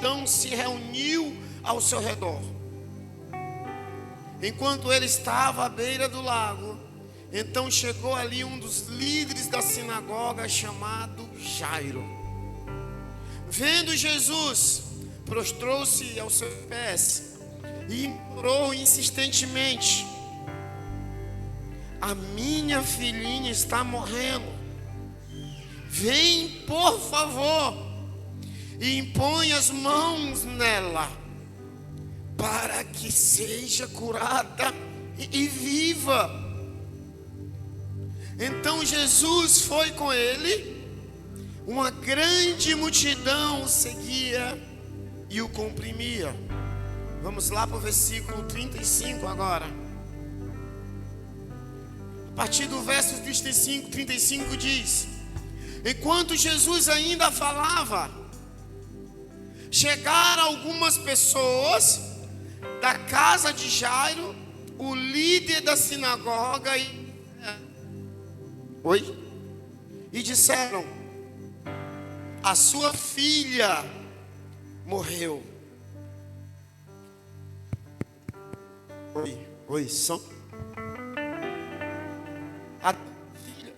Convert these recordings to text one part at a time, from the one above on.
multidão se reuniu ao seu redor. Enquanto ele estava à beira do lago, então chegou ali um dos líderes da sinagoga, chamado Jairo. Vendo Jesus, prostrou-se aos seus pés e implorou insistentemente: a minha filhinha está morrendo. Vem, por favor, e impõe as mãos nela, para que seja curada e viva. Então Jesus foi com ele. Uma grande multidão o seguia e o comprimia. Vamos lá para o versículo 35 agora. A partir do verso 35 diz: enquanto Jesus ainda falava, chegaram algumas pessoas da casa de Jairo, o líder da sinagoga, e disseram: a sua filha morreu. Oi, som. A filha.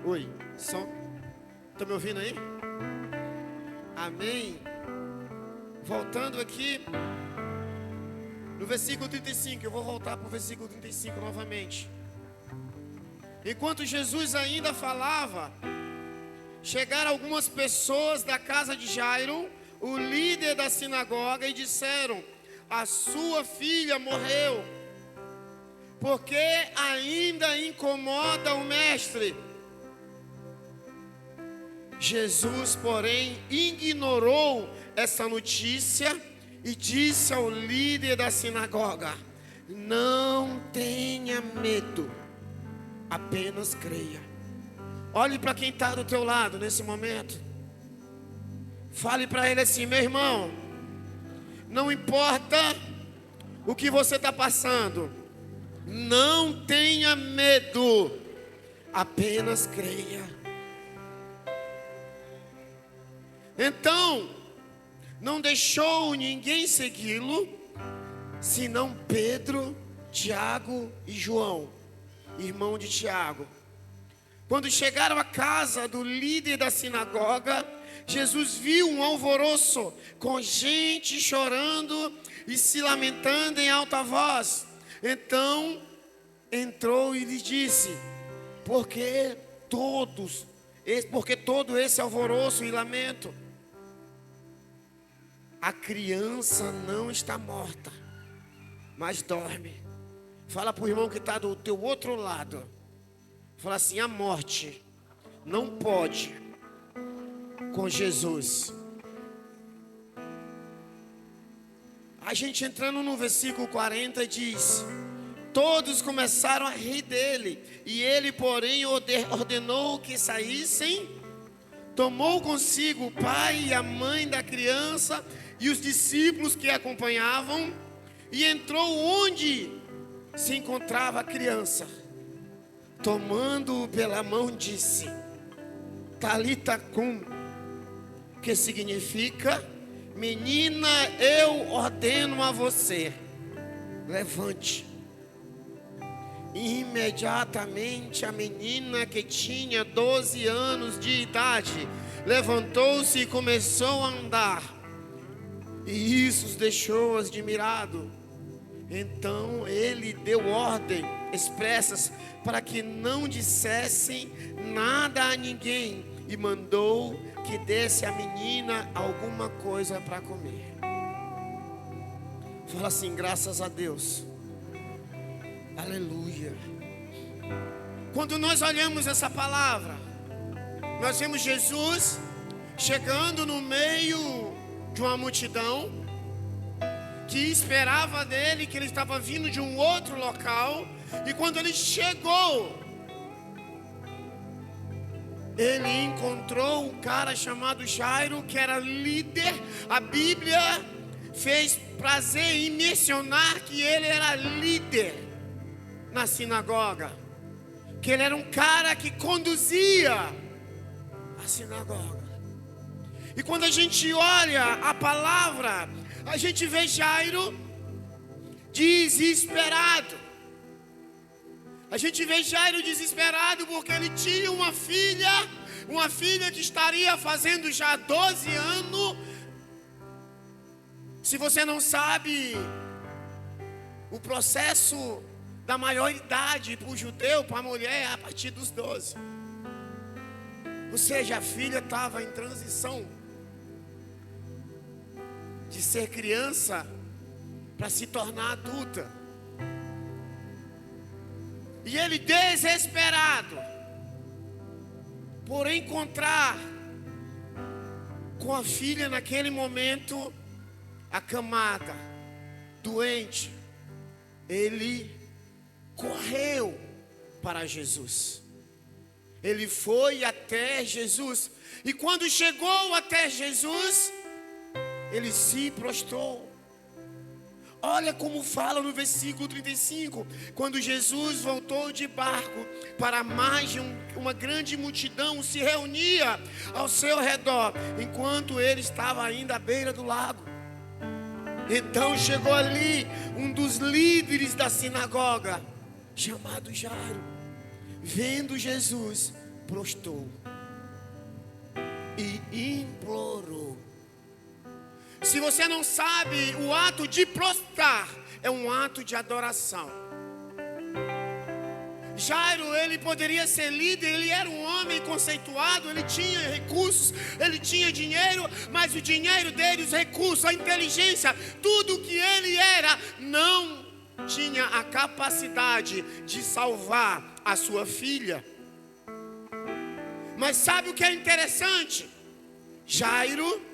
Oi, som. Tá me ouvindo aí? Amém. Voltando aqui no versículo 35, eu vou voltar para o versículo 35 novamente. Enquanto Jesus ainda falava, chegaram algumas pessoas da casa de Jairo, o líder da sinagoga, e disseram: a sua filha morreu, porque ainda incomoda o mestre. Jesus, porém, ignorou essa notícia e disse ao líder da sinagoga: não tenha medo, apenas creia. Olhe para quem está do teu lado nesse momento. Fale para ele assim: meu irmão, não importa o que você está passando, não tenha medo, apenas creia. Então, não deixou ninguém segui-lo, senão Pedro, Tiago e João, irmão de Tiago. Quando chegaram à casa do líder da sinagoga, Jesus viu um alvoroço, com gente chorando e se lamentando em alta voz. Então entrou e lhe disse: por que todo esse alvoroço e lamento? A criança não está morta, mas dorme. Fala para o irmão que está do teu outro lado. Fala assim: a morte não pode com Jesus. A gente entrando no versículo 40 diz: todos começaram a rir dele, e ele, porém, ordenou que saíssem. Tomou consigo o pai e a mãe da criança e os discípulos que acompanhavam, e entrou onde se encontrava a criança. Tomando-o pela mão, disse: Talita cum, que significa: menina, eu ordeno a você, levante. Imediatamente a menina, que tinha 12 anos de idade, levantou-se e começou a andar, e isso os deixou admirados. Então ele deu ordem expressas para que não dissessem nada a ninguém, e mandou que desse à menina alguma coisa para comer. Fala assim: graças a Deus. Aleluia. Quando nós olhamos essa palavra, nós vemos Jesus chegando no meio de uma multidão que esperava dele, que ele estava vindo de um outro local. E quando ele chegou, ele encontrou um cara chamado Jairo, que era líder. A Bíblia fez prazer em mencionar que ele era líder na sinagoga. que ele era um cara que conduzia a sinagoga. E quando a gente olha a palavra, a gente vê Jairo desesperado. A gente vê Jairo desesperado porque ele tinha uma filha que estaria fazendo já 12 anos. Se você não sabe, o processo da maioridade para o judeu, para a mulher, é a partir dos 12. Ou seja, a filha estava em transição de ser criança para se tornar adulta. E ele desesperado por encontrar com a filha naquele momento acamada, doente, ele correu para Jesus. Ele foi até Jesus. E quando chegou até Jesus, ele se prostrou. Olha como fala no versículo 35. Quando Jesus voltou de barco, para mais de uma grande multidão se reunia ao seu redor, enquanto ele estava ainda à beira do lago. Então chegou ali um dos líderes da sinagoga, chamado Jairo. Vendo Jesus, prostrou e implorou. Se você não sabe, o ato de prostrar é um ato de adoração. Jairo, ele poderia ser líder, ele era um homem conceituado, ele tinha recursos, ele tinha dinheiro, mas o dinheiro dele, os recursos, a inteligência, tudo que ele era, não tinha a capacidade de salvar a sua filha. Mas sabe o que é interessante? Jairo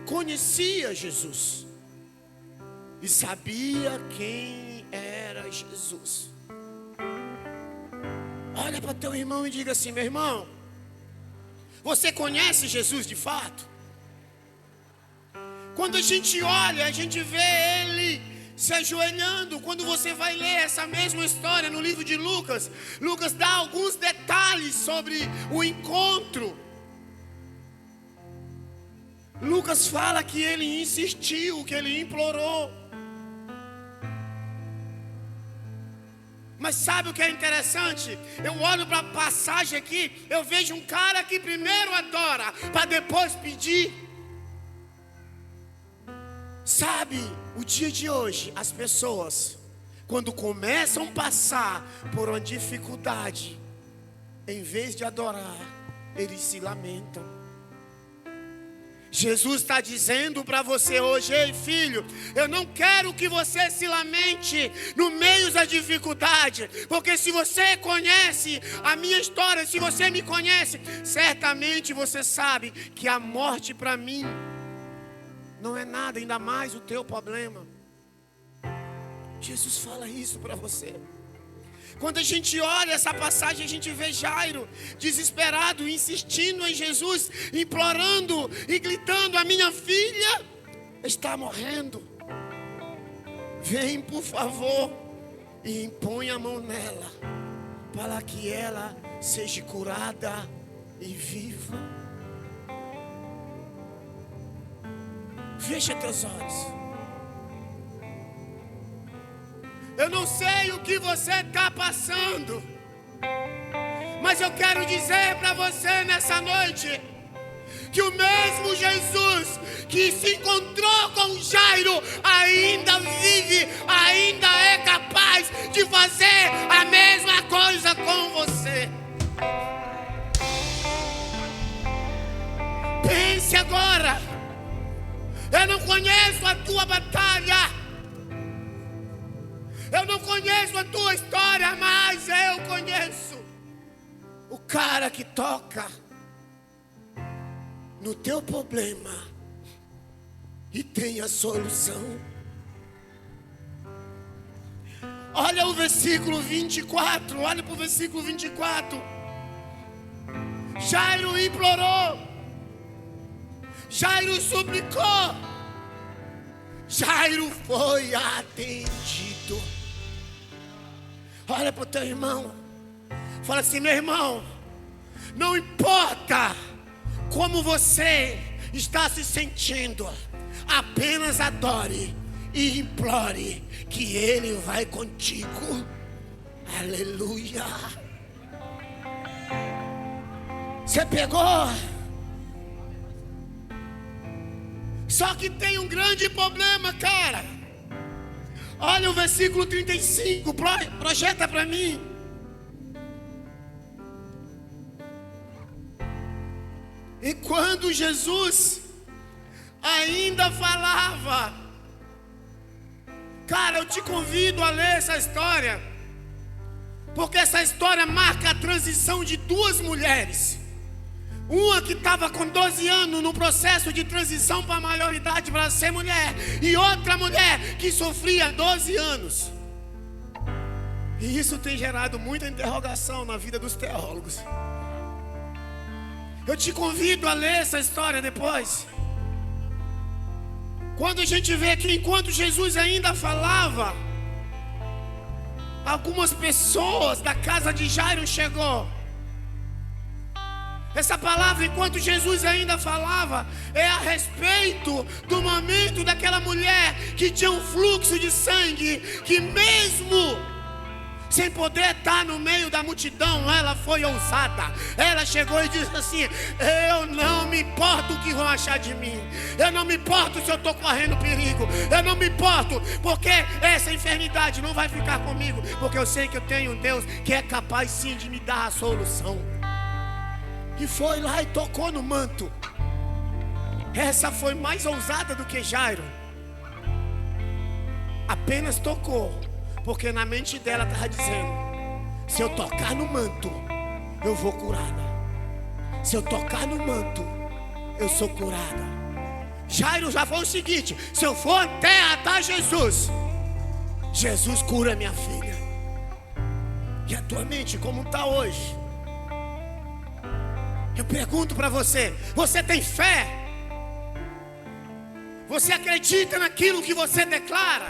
conhecia Jesus e sabia quem era Jesus. Olha para teu irmão e diga assim: meu irmão, você conhece Jesus de fato? Quando a gente olha, a gente vê ele se ajoelhando. Quando você vai ler essa mesma história no livro de Lucas, Lucas dá alguns detalhes sobre o encontro. Lucas fala que ele insistiu, que ele implorou. Mas sabe o que é interessante? Eu olho para a passagem aqui, eu vejo um cara que primeiro adora, para depois pedir. Sabe, o dia de hoje, as pessoas, quando começam a passar por uma dificuldade, em vez de adorar, eles se lamentam. Jesus está dizendo para você hoje: ei filho, eu não quero que você se lamente no meio da dificuldade, porque se você conhece a minha história, se você me conhece, certamente você sabe que a morte para mim não é nada, ainda mais o teu problema. Jesus fala isso para você. Quando a gente olha essa passagem, a gente vê Jairo desesperado, insistindo em Jesus, implorando e gritando: a minha filha está morrendo. Vem, por favor, e impõe a mão nela, para que ela seja curada e viva. Fecha teus olhos. Eu não sei o que você está passando, mas eu quero dizer para você nessa noite que o mesmo Jesus que se encontrou com Jairo ainda vive, ainda é capaz de fazer a mesma coisa com você. Pense agora. Eu não conheço a tua batalha, eu não conheço a tua história, mas eu conheço o cara que toca no teu problema e tem a solução. Olha o versículo 24, olha para o versículo 24. Jairo implorou, Jairo suplicou, Jairo foi atendido. Olha para o teu irmão Fala assim: meu irmão, não importa como você está se sentindo, apenas adore e implore que Ele vai contigo. Aleluia. Você pegou? Só que tem um grande problema, cara. Olha o versículo 35, projeta para mim. E quando Jesus ainda falava, cara, eu te convido a ler essa história, porque essa história marca a transição de duas mulheres. Uma que estava com 12 anos no processo de transição para a maioridade para ser mulher, e outra mulher que sofria 12 anos. E isso tem gerado muita interrogação na vida dos teólogos. Eu te convido a ler essa história depois. Quando a gente vê que enquanto Jesus ainda falava, algumas pessoas da casa de Jairo chegou. Essa palavra, enquanto Jesus ainda falava, é a respeito do momento daquela mulher que tinha um fluxo de sangue, que mesmo sem poder estar no meio da multidão, ela foi ousada. Ela chegou e disse assim: eu não me importo o que vão achar de mim, eu não me importo se eu estou correndo perigo, eu não me importo, porque essa enfermidade não vai ficar comigo, porque eu sei que eu tenho um Deus que é capaz sim de me dar a solução. E foi lá e tocou no manto. Essa foi mais ousada do que Jairo. Apenas tocou, porque na mente dela estava dizendo: se eu tocar no manto, eu vou curada. Se eu tocar no manto, eu sou curada. Jairo já foi o seguinte: se eu for até Jesus, Jesus cura minha filha. E a tua mente como está hoje? Eu pergunto para você: você tem fé? Você acredita naquilo que você declara?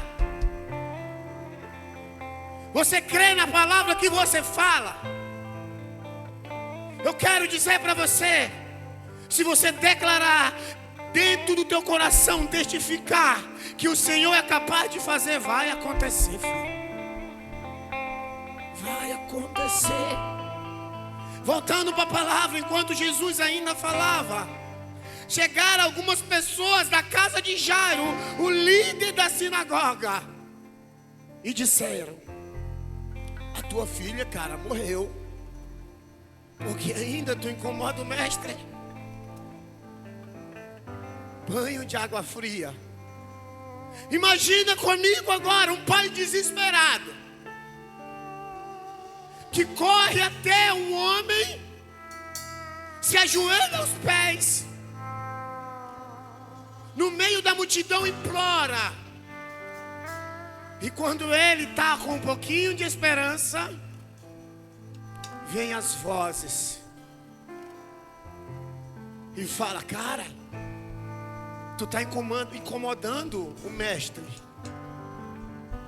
Você crê na palavra que você fala? Eu quero dizer para você: se você declarar dentro do teu coração, testificar que o Senhor é capaz de fazer, vai acontecer, filho. Vai acontecer. Voltando para a palavra, enquanto Jesus ainda falava, chegaram algumas pessoas da casa de Jairo, o líder da sinagoga, e disseram: a tua filha, cara, morreu, porque ainda tu incomoda o mestre. Banho de água fria. Imagina comigo agora um pai desesperado, que corre até um homem, se ajoelha aos pés, no meio da multidão implora. E quando ele está com um pouquinho de esperança, vem as vozes e fala: cara, tu está incomodando o mestre.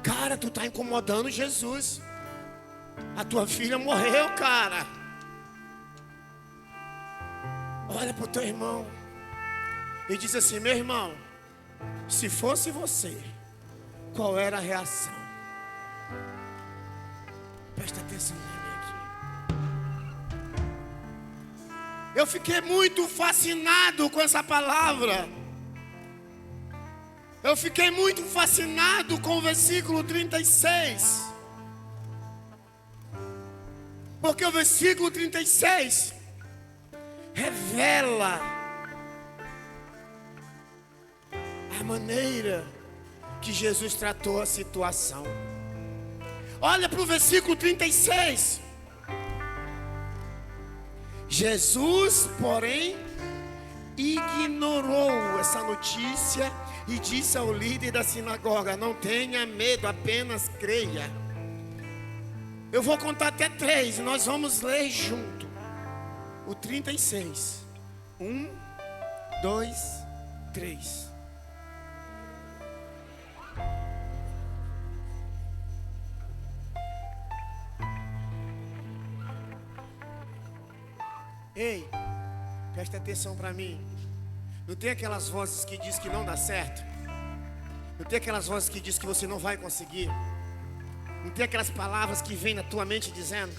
Cara, tu está incomodando Jesus. A tua filha morreu, cara. Olha para o teu irmão e diz assim: meu irmão, se fosse você, qual era a reação? Presta atenção em mim aqui. Eu fiquei muito fascinado com essa palavra. Eu fiquei muito fascinado com o versículo 36. Porque o versículo 36 revela a maneira que Jesus tratou a situação. Olha para o versículo 36. Jesus, porém, ignorou essa notícia e disse ao líder da sinagoga: não tenha medo, apenas creia. Eu vou contar até 3 e nós vamos ler junto o 36. 1, 2, 3. Ei, presta atenção para mim. Não tem aquelas vozes que diz que não dá certo? Não tem aquelas vozes que diz que você não vai conseguir? Não tem aquelas palavras que vêm na tua mente dizendo?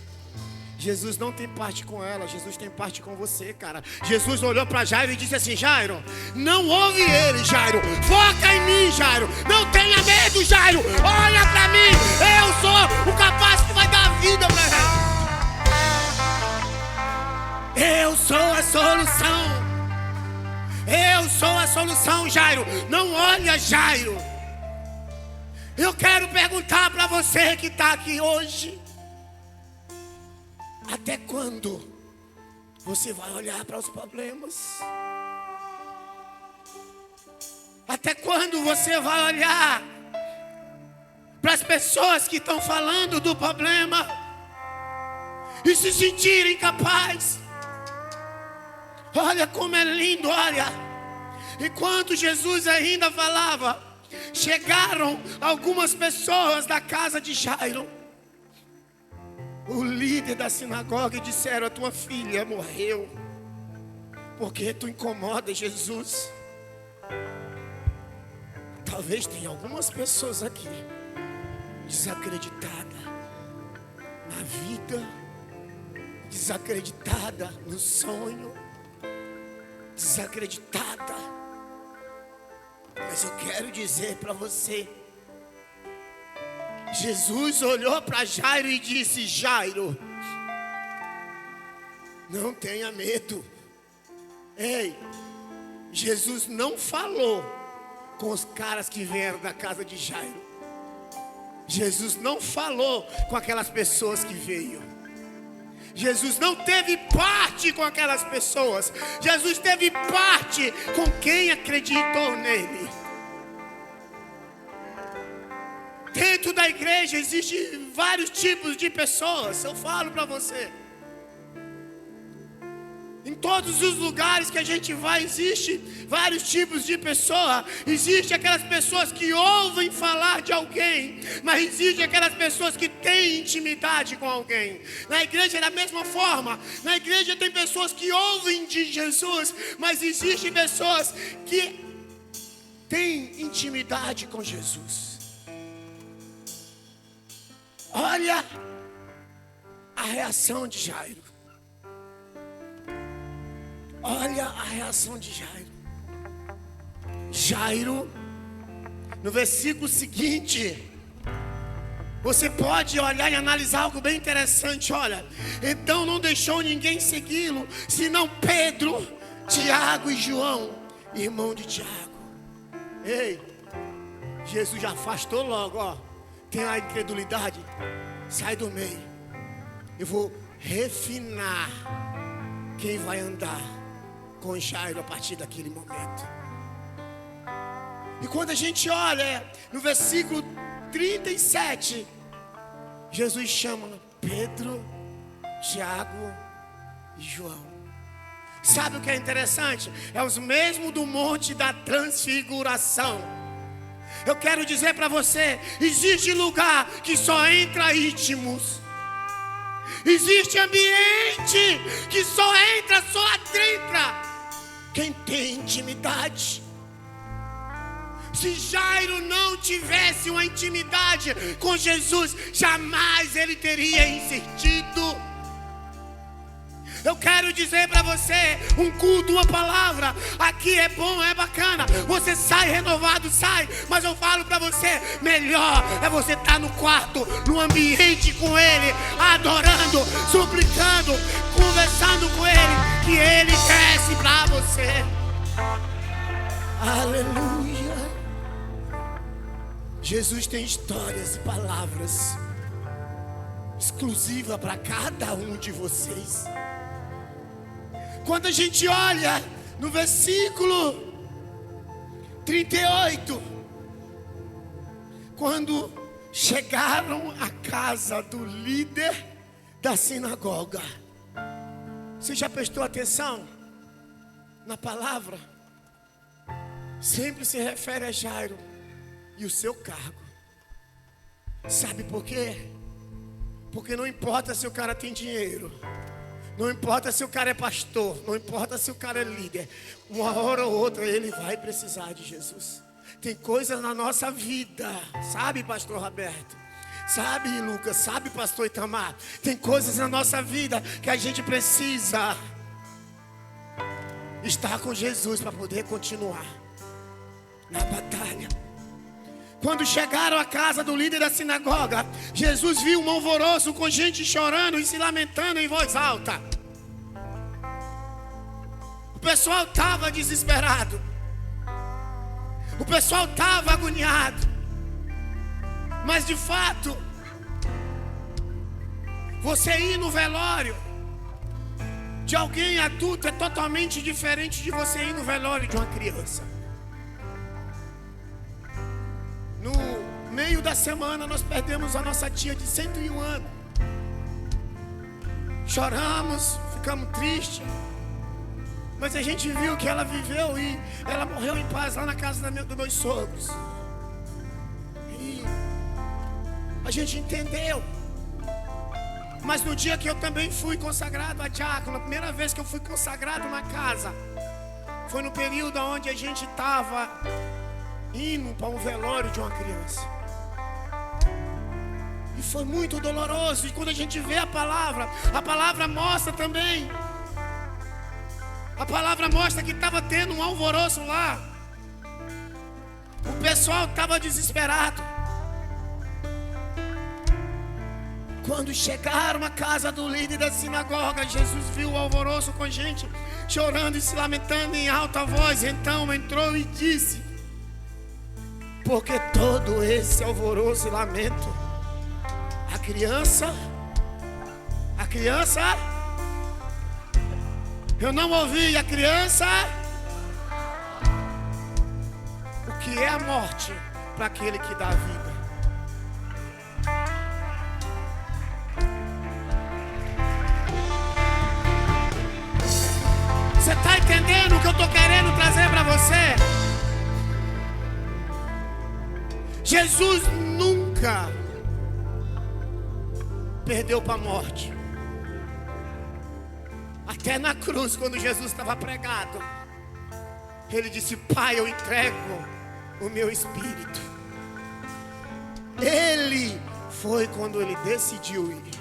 Jesus não tem parte com ela, Jesus tem parte com você, cara. Jesus olhou para Jairo e disse assim: Jairo, não ouve ele, Jairo. Foca em mim, Jairo. Não tenha medo, Jairo. Olha para mim. Eu sou o capaz que vai dar vida para ele. Eu sou a solução. Eu sou a solução, Jairo. Não olha, Jairo. Eu quero perguntar para você que está aqui hoje: até quando você vai olhar para os problemas? Até quando você vai olhar para as pessoas que estão falando do problema e se sentir incapaz? Olha como é lindo, olha. Enquanto Jesus ainda falava, chegaram algumas pessoas da casa de Jairo, o líder da sinagoga, e disseram: a tua filha morreu, porque tu incomoda Jesus. Talvez tenha algumas pessoas aqui desacreditadas na vida, desacreditada no sonho, desacreditada. Mas eu quero dizer para você, Jesus olhou para Jairo e disse: Jairo, não tenha medo. Ei, Jesus não falou com os caras que vieram da casa de Jairo. Jesus não falou com aquelas pessoas que veio. Jesus não teve parte com aquelas pessoas. Jesus teve parte com quem acreditou nele. Dentro da igreja existem vários tipos de pessoas. Eu falo para você. Em todos os lugares que a gente vai, existe vários tipos de pessoa. Existe aquelas pessoas que ouvem falar de alguém, mas existe aquelas pessoas que têm intimidade com alguém. Na igreja é da mesma forma. Na igreja tem pessoas que ouvem de Jesus, mas existem pessoas que têm intimidade com Jesus. Olha a reação de Jairo. Olha a reação de Jairo. Jairo, no versículo seguinte, você pode olhar e analisar algo bem interessante. Olha, então não deixou ninguém segui-lo, senão Pedro, Tiago e João, irmão de Tiago. Ei, Jesus já afastou logo, ó. Tem a incredulidade, sai do meio. Eu vou refinar quem vai andar com Jairo a partir daquele momento. E quando a gente olha no versículo 37, Jesus chama Pedro, Tiago e João. Sabe o que é interessante? É os mesmos do Monte da Transfiguração. Eu quero dizer para você, existe lugar que só entra íntimos. Existe ambiente que só entra quem tem intimidade. Se Jairo não tivesse uma intimidade com Jesus, jamais ele teria insistido. Eu quero dizer para você, um culto, uma palavra, aqui é bom, é bacana, você sai renovado, sai, mas eu falo para você, melhor é você estar no quarto, no ambiente com Ele, adorando, suplicando, conversando com Ele, que Ele desce para você. Aleluia. Jesus tem histórias e palavras exclusivas para cada um de vocês. Quando a gente olha no versículo 38, quando chegaram à casa do líder da sinagoga, você já prestou atenção na palavra? Sempre se refere a Jairo e o seu cargo. Sabe por quê? Porque não importa se o cara tem dinheiro, Não importa se o cara é pastor, não importa se o cara é líder, uma hora ou outra ele vai precisar de Jesus. Tem coisas na nossa vida, sabe, pastor Roberto? Sabe, Lucas? Sabe, pastor Itamar? Tem coisas na nossa vida que a gente precisa estar com Jesus para poder continuar na batalha. Quando chegaram à casa do líder da sinagoga, Jesus viu um alvoroço com gente chorando e se lamentando em voz alta. O pessoal estava desesperado. O pessoal estava agoniado. Mas de fato, você ir no velório de alguém adulto é totalmente diferente de você ir no velório de uma criança. No meio da semana nós perdemos a nossa tia de 101 anos. Choramos, ficamos tristes. Mas a gente viu que ela viveu e ela morreu em paz lá na casa dos meus sogros. E a gente entendeu. Mas no dia que eu também fui consagrado a diácono, a primeira vez que eu fui consagrado na casa, foi no período onde a gente estava indo para um velório de uma criança. E foi muito doloroso. E quando a gente vê a palavra mostra também. A palavra mostra que estava tendo um alvoroço lá. O pessoal estava desesperado. Quando chegaram à casa do líder da sinagoga, Jesus viu o alvoroço com gente chorando e se lamentando em alta voz. Então entrou e disse: por que todo esse alvoroço e lamento? A criança, eu não ouvi. A criança, o que é a morte para aquele que dá a vida? Você está entendendo o que eu estou querendo trazer para você? Jesus nunca perdeu para a morte. Até na cruz, quando Jesus estava pregado, ele disse: Pai, eu entrego o meu espírito. Ele foi quando ele decidiu ir.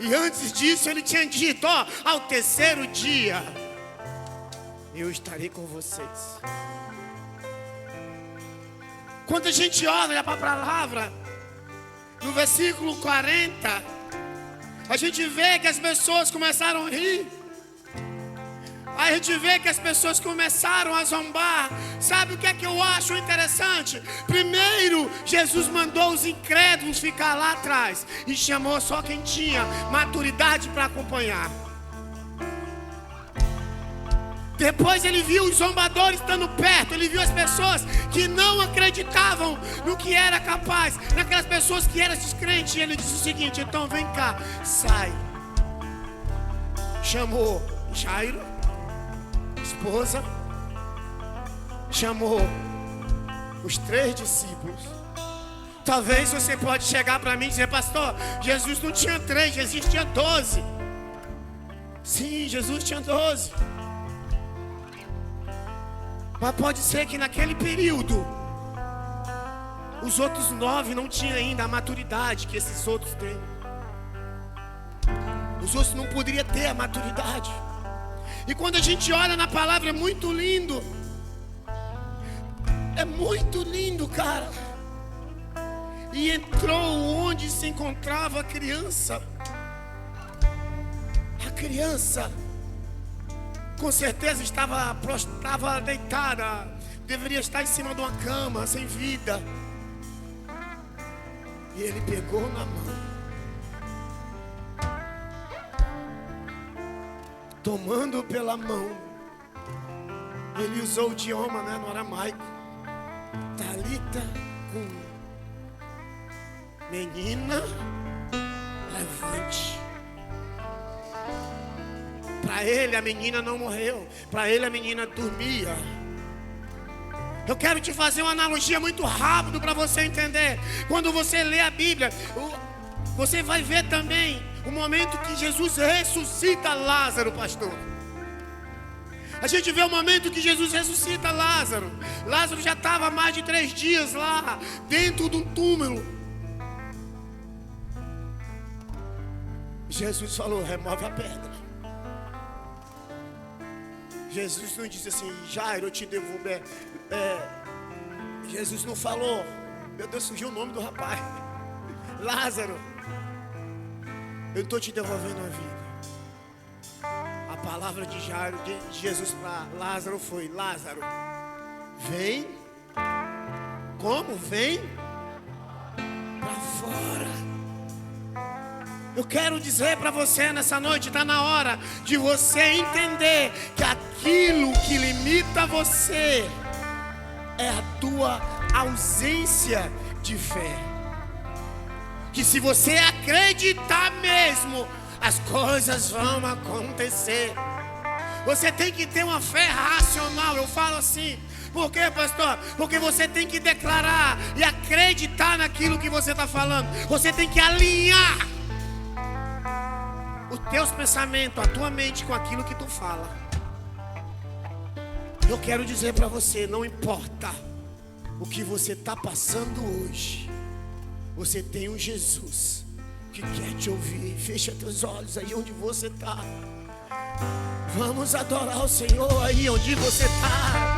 E antes disso ele tinha dito: ó, ao terceiro dia eu estarei com vocês. Quando a gente olha para a palavra, no versículo 40, a gente vê que as pessoas começaram a rir. A gente vê que as pessoas começaram a zombar. Sabe o que é que eu acho interessante? Primeiro, Jesus mandou os incrédulos ficar lá atrás e chamou só quem tinha maturidade para acompanhar. Depois ele viu os zombadores estando perto. Ele viu as pessoas que não acreditavam no que era capaz, naquelas pessoas que eram descrentes. E ele disse o seguinte: então vem cá, sai. Chamou Jairo, esposa, chamou os 3 discípulos. Talvez você pode chegar para mim e dizer: pastor, Jesus não tinha 3, Jesus tinha 12. Sim, Jesus tinha 12. Mas pode ser que naquele período os outros 9 não tinham ainda a maturidade que esses outros têm. Os outros não poderiam ter a maturidade. E quando a gente olha na palavra, é muito lindo. É muito lindo, cara. E entrou onde se encontrava a criança. A criança com certeza estava deitada. Deveria estar em cima de uma cama, sem vida. E ele pegou na mão, tomando pela mão. Ele usou o idioma, no aramaico. Talita cum. Menina, levante. Para ele a menina não morreu. Para ele a menina dormia. Eu quero te fazer uma analogia muito rápido para você entender. Quando você lê a Bíblia, você vai ver também o momento que Jesus ressuscita Lázaro, pastor. A gente vê o momento que Jesus ressuscita Lázaro. Lázaro já estava há mais de 3 dias lá, dentro de um túmulo. Jesus falou: remove a pedra. Jesus não disse assim: Jairo, eu te devolver. Jesus não falou. Meu Deus, surgiu o nome do rapaz. Lázaro, eu estou te devolvendo a vida. A palavra de Jairo, de Jesus para Lázaro foi: Lázaro, vem. Como? Vem para fora. Eu quero dizer para você nessa noite, está na hora de você entender que aquilo que limita você é a tua ausência de fé. Que se você acreditar mesmo, as coisas vão acontecer. Você tem que ter uma fé racional. Eu falo assim, por quê, pastor? Porque você tem que declarar e acreditar naquilo que você está falando. Você tem que alinhar os teus pensamentos, a tua mente com aquilo que tu fala. Eu quero dizer para você, não importa o que você está passando hoje, você tem um Jesus que quer te ouvir. Fecha teus olhos aí onde você está. Vamos adorar o Senhor aí onde você está.